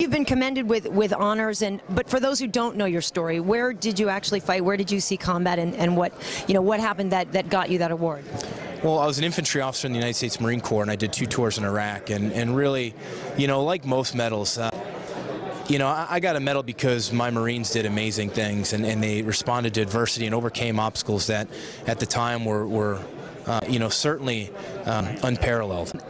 You've been commended with honors, but for those who don't know your story, where did you actually fight? Where did you see combat, and what happened that got you that award? Well, I was an infantry officer in the United States Marine Corps, and I did 2 tours in Iraq, and really, like most medals, I got a medal because my Marines did amazing things, and they responded to adversity and overcame obstacles that at the time were certainly unparalleled.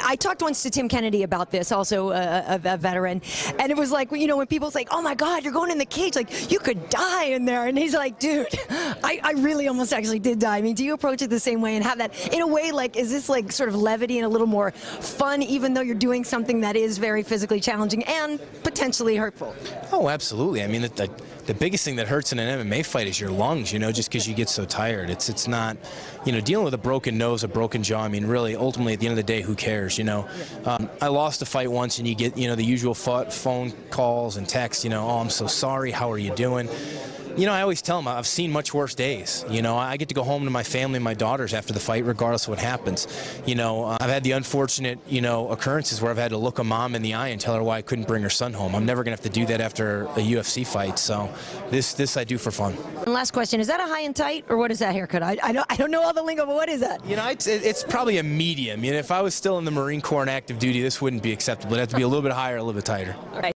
I talked once to Tim Kennedy about this, also a veteran, and it was like, when people say, "Oh my God, you're going in the cage, like you could die in there," and he's like, "Dude, I really almost actually did die." I mean, do you approach it the same way and have that in a way, like, is this like sort of levity and a little more fun, even though you're doing something that is very physically challenging and potentially hurtful? Oh, absolutely. I mean, the biggest thing that hurts in an MMA fight is your lungs, just because you get so tired. It's not, dealing with a broken nose, a broken jaw. I mean, really, ultimately, at the end of the day, who cares, I lost a fight once, and you get, the usual phone calls and texts, "Oh, I'm so sorry, how are you doing?" I always tell them I've seen much worse days. I get to go home to my family and my daughters after the fight, regardless of what happens. I've had the unfortunate, occurrences where I've had to look a mom in the eye and tell her why I couldn't bring her son home. I'm never going to have to do that after a UFC fight. So this I do for fun. And last question: is that a high and tight, or what is that haircut? I don't know all the lingo, but what is that? It's probably a medium. If I was still in the Marine Corps and active duty, this wouldn't be acceptable. It'd have to be a little bit higher, a little bit tighter. All right.